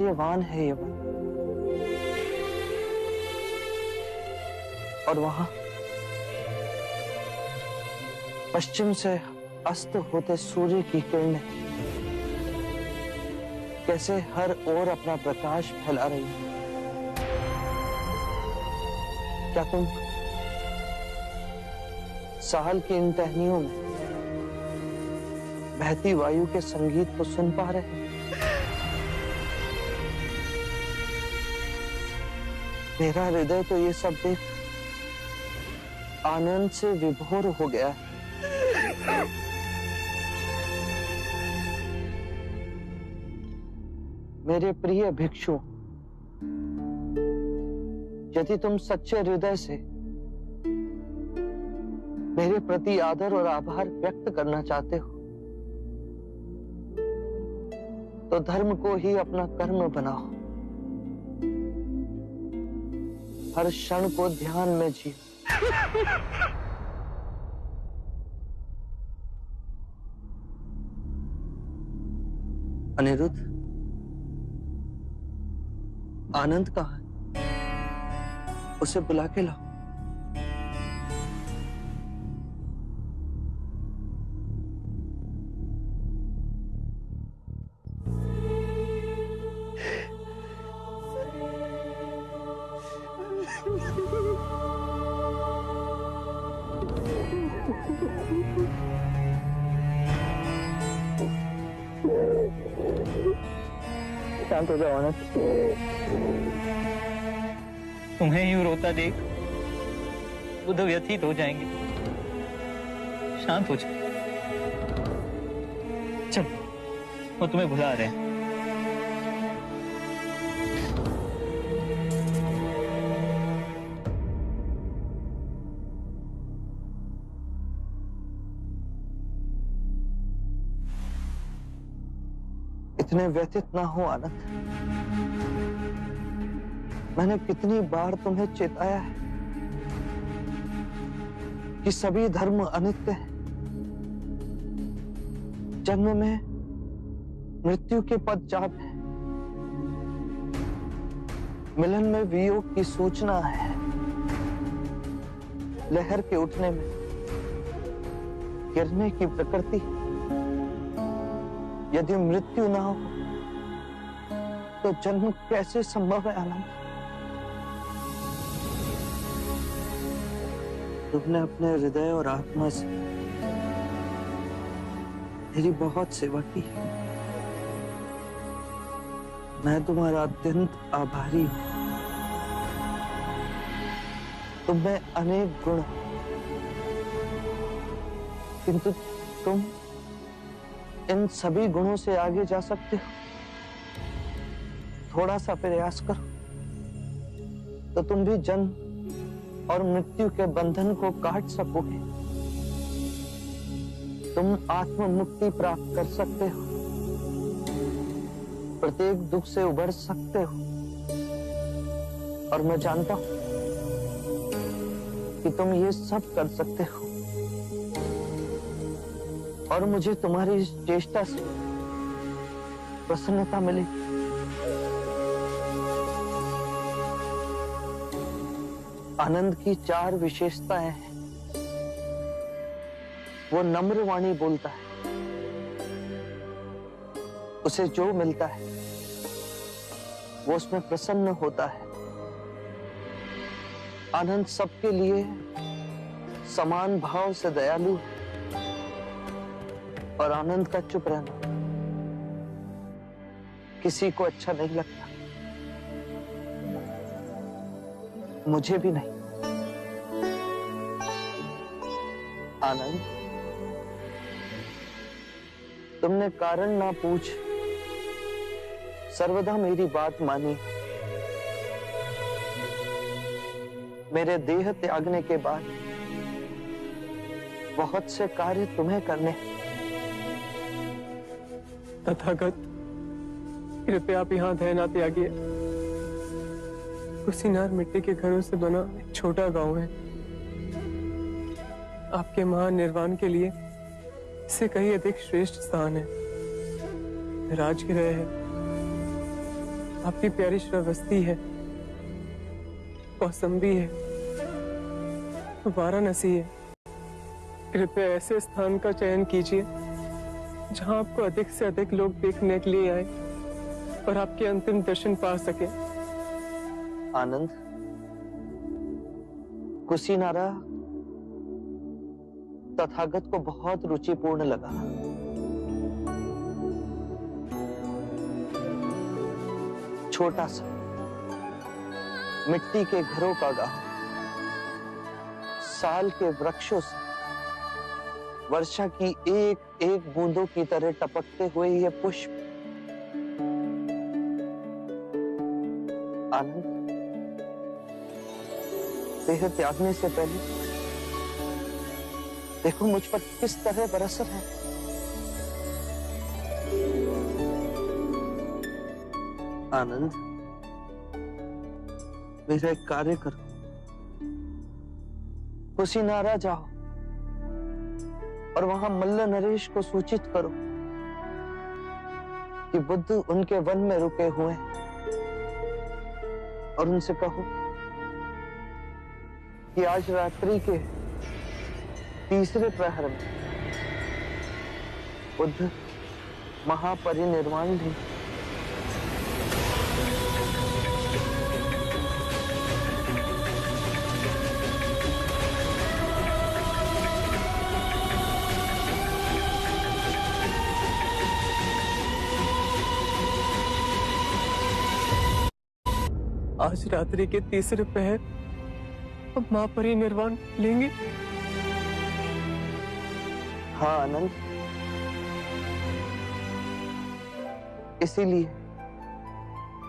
सूर्यवान है ये वन, और वहां पश्चिम से अस्त होते सूर्य की किरणें कैसे हर ओर अपना प्रकाश फैला रही है। क्या तुम साल की इन टहनियों में बहती वायु के संगीत को सुन पा रहे हैं? मेरा हृदय तो ये सब देख आनंद से विभोर हो गया है। मेरे प्रिय भिक्षु, यदि तुम सच्चे हृदय से मेरे प्रति आदर और आभार व्यक्त करना चाहते हो, तो धर्म को ही अपना कर्म बनाओ। हर क्षण को ध्यान में जियो। अनिरुद्ध, आनंद कहाँ है? उसे बुला के लाओ। शांत हो जाओ आनंद। तुम्हें यूं रोता देख वो तो व्यथित हो जाएंगे। शांत हो जाओ। चल, वो तुम्हें बुला रहे हैं। इतने व्यथित ना हो आनंद। मैंने कितनी बार तुम्हें चेताया है कि सभी धर्म अनित्य है। जन्म में मृत्यु के पदचाप है, मिलन में वियोग की सूचना है, लहर के उठने में गिरने की प्रकृति। यदि मृत्यु ना हो तो जन्म कैसे संभव है आनंद? तुमने अपने हृदय और आत्मा से मेरी बहुत सेवा की। मैं तुम्हारा अत्यंत आभारी हूं। तुम में अनेक गुण, किंतु तुम इन सभी गुणों से आगे जा सकते हो। थोड़ा सा प्रयास करो तो तुम भी जन्म और मृत्यु के बंधन को काट सकोगे। तुम आत्म मुक्ति प्राप्त कर सकते हो, प्रत्येक दुख से उबर सकते हो। और मैं जानता हूं कि तुम ये सब कर सकते हो, और मुझे तुम्हारी इस चेष्टा से प्रसन्नता मिलेगी। आनंद की 4 विशेषताएं हैं। वो नम्र वाणी बोलता है, उसे जो मिलता है वो उसमें प्रसन्न होता है। आनंद सबके लिए समान भाव से दयालु है, और आनंद का चुप रहना किसी को अच्छा नहीं लगता, मुझे भी नहीं। आनंद, तुमने कारण ना पूछ सर्वदा मेरी बात मानी। मेरे देह त्यागने के बाद बहुत से कार्य तुम्हें करने। तथागत, कृपया आप यहाँ दया ना त्यागिए। कुशीनार मिट्टी के घरों से बना एक छोटा गांव है। आपके महान निर्वाण के लिए इससे कहीं अधिक श्रेष्ठ स्थान है। राजगृह है, आपकी प्यारी श्रावस्ती है, कौसंबी है, वाराणसी है। कृपया ऐसे स्थान का चयन कीजिए जहां आपको अधिक से अधिक लोग देखने के लिए आए और आपके अंतिम दर्शन पा सके। आनंद, कुशीनारा तथागत को बहुत रुचिपूर्ण लगा। छोटा सा मिट्टी के घरों का गांव, साल के वृक्षों से वर्षा की एक एक बूंदों की तरह टपकते हुए ये पुष्प। आनंद, देह त्यागने से पहले देखो मुझ पर किस तरह बरस रहे हैं। आनंद, मेरा एक कार्य करो, कुशीनारा जाओ और वहां मल्ल नरेश को सूचित करो कि बुद्ध उनके वन में रुके हुए हैं और उनसे कहो कि आज रात्रि के तीसरे प्रहर में बुद्ध महापरिनिर्वाण लेंगे। आज रात्रि के तीसरे पहर हम महापरिनिर्वाण लेंगे। हाँ आनंद, इसीलिए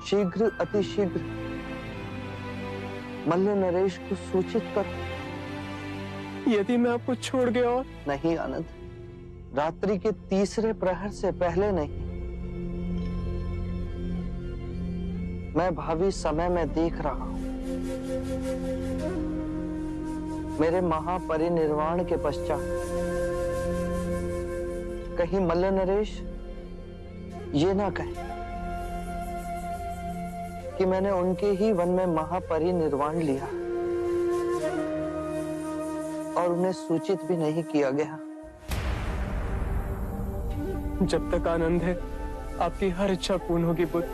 शीघ्र अतिशीघ्र मल्ल नरेश को सूचित करो। यदि मैं आपको छोड़ गया और नहीं आनंद, रात्रि के तीसरे प्रहर से पहले नहीं। मैं भावी समय में देख रहा हूं, मेरे महापरिनिर्वाण के पश्चात कहीं मल्ल नरेश ये ना कहे कि मैंने उनके ही वन में महापरिनिर्वाण लिया और उन्हें सूचित भी नहीं किया गया। जब तक आनंद है, आपकी हर इच्छा पूर्ण होगी बुद्ध।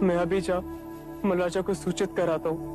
मैं अभी जा मल्लाजा को सूचित कराता हूं।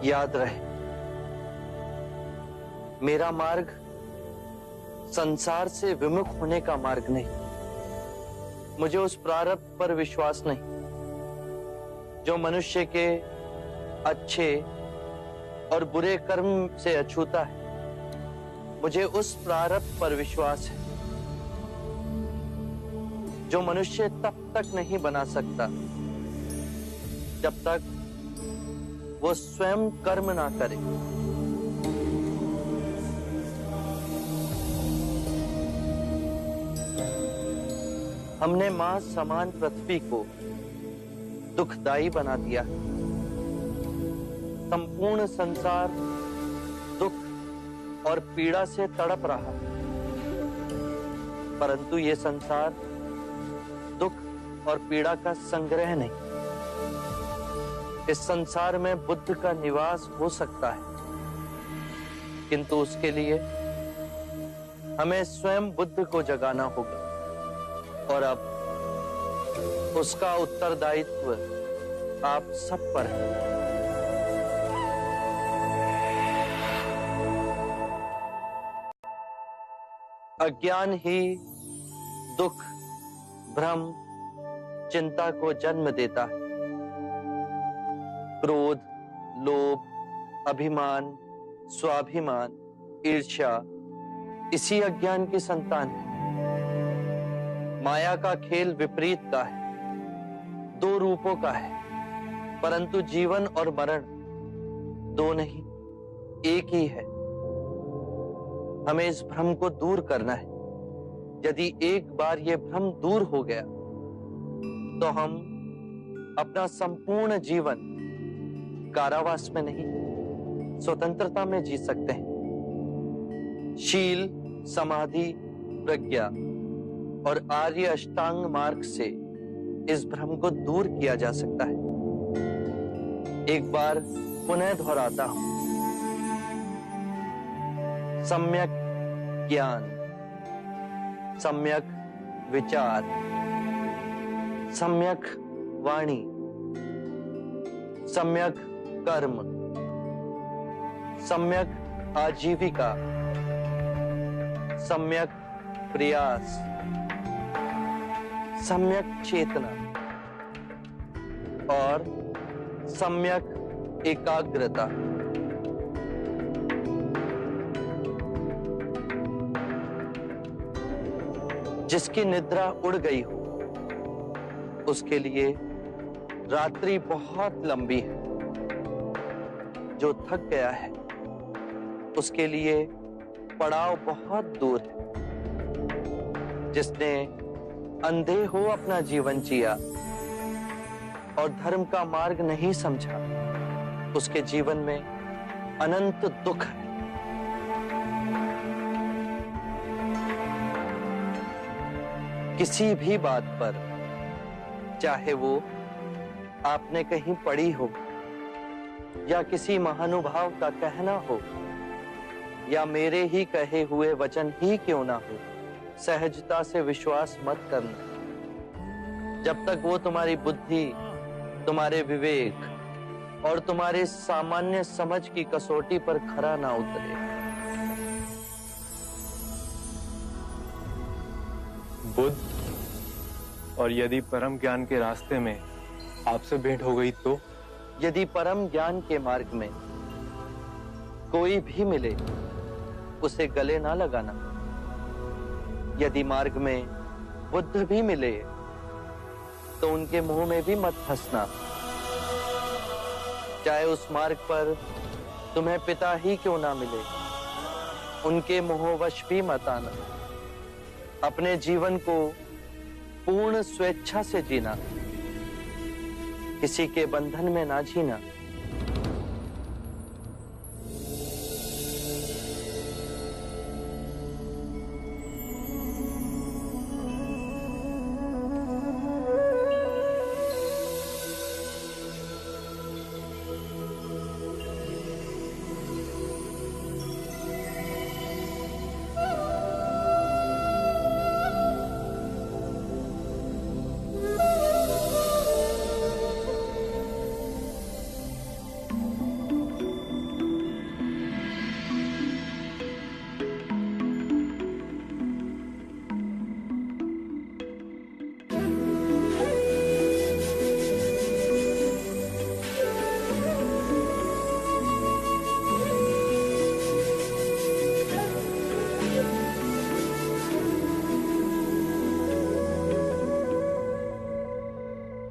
याद रहे, मेरा मार्ग संसार से विमुख होने का मार्ग नहीं। मुझे उस प्रारब्ध पर विश्वास नहीं जो मनुष्य के अच्छे और बुरे कर्म से अछूता है, मुझे उस प्रारब्ध पर विश्वास है जो मनुष्य तब तक नहीं बना सकता जब तक वो स्वयं कर्म ना करे। हमने मां समान पृथ्वी को दुखदाई बना दिया। संपूर्ण संसार दुख और पीड़ा से तड़प रहा, परंतु ये संसार दुख और पीड़ा का संग्रह नहीं। इस संसार में बुद्ध का निवास हो सकता है, किंतु उसके लिए हमें स्वयं बुद्ध को जगाना होगा, और अब उसका उत्तरदायित्व आप सब पर है। अज्ञान ही दुख, भ्रम, चिंता को जन्म देता है। क्रोध, लोभ, अभिमान, स्वाभिमान, ईर्ष्या इसी अज्ञान की संतान है। माया का खेल विपरीत का है, दो रूपों का है, परंतु जीवन और मरण दो नहीं, एक ही है। हमें इस भ्रम को दूर करना है। यदि एक बार यह भ्रम दूर हो गया तो हम अपना संपूर्ण जीवन कारावास में नहीं, स्वतंत्रता में जी सकते हैं। शील, समाधि, प्रज्ञा और आर्य अष्टांग मार्ग से इस भ्रम को दूर किया जा सकता है। एक बार पुनः दोहराता हूं, सम्यक ज्ञान, सम्यक विचार, सम्यक वाणी, सम्यक कर्म, सम्यक आजीविका, सम्यक प्रयास, सम्यक चेतना और सम्यक एकाग्रता। जिसकी निद्रा उड़ गई हो उसके लिए रात्रि बहुत लंबी है। जो थक गया है उसके लिए पड़ाव बहुत दूर है। जिसने अंधे हो अपना जीवन जिया और धर्म का मार्ग नहीं समझा, उसके जीवन में अनंत दुख है। किसी भी बात पर, चाहे वो आपने कहीं पढ़ी हो या किसी महानुभाव का कहना हो या मेरे ही कहे हुए वचन ही क्यों ना हो, सहजता से विश्वास मत करना जब तक वो तुम्हारी बुद्धि, तुम्हारे विवेक और तुम्हारे सामान्य समझ की कसौटी पर खरा ना उतरे। बुद्ध, और यदि परम ज्ञान के रास्ते में आपसे भेंट हो गई तो? यदि परम ज्ञान के मार्ग में कोई भी मिले उसे गले ना लगाना। यदि मार्ग में बुद्ध भी मिले तो उनके मुंह में भी मत फंसना। चाहे उस मार्ग पर तुम्हें पिता ही क्यों ना मिले, उनके मोहवश भी मत आना। अपने जीवन को पूर्ण स्वेच्छा से जीना, किसी के बंधन में ना जीना।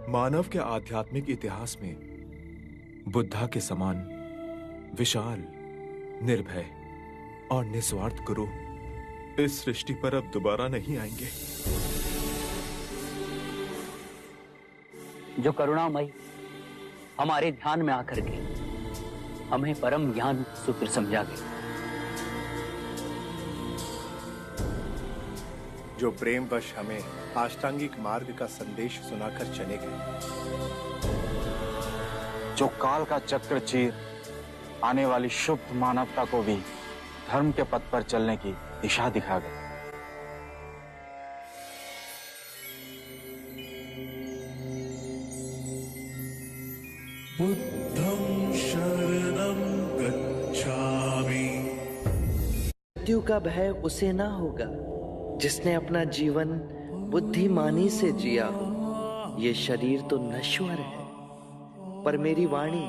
मानव के आध्यात्मिक इतिहास में बुद्धा के समान विशाल, निर्भय और निस्वार्थ गुरु इस सृष्टि पर अब दोबारा नहीं आएंगे। जो करुणामयी हमारे ध्यान में आकर के हमें परम ज्ञान सूत्र समझा गए, जो प्रेमवश हमें अष्टांगिक मार्ग का संदेश सुनाकर चले गए, जो काल का चक्र चीर आने वाली शुद्ध मानवता को भी धर्म के पथ पर चलने की दिशा दिखा गए। बुद्धं शरणं गच्छामि। मृत्यु का भय उसे ना होगा जिसने अपना जीवन बुद्धिमानी से जिया हो। ये शरीर तो नश्वर है, पर मेरी वाणी,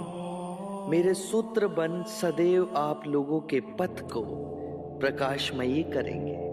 मेरे सूत्र बन सदैव आप लोगों के पथ को प्रकाशमयी करेंगे।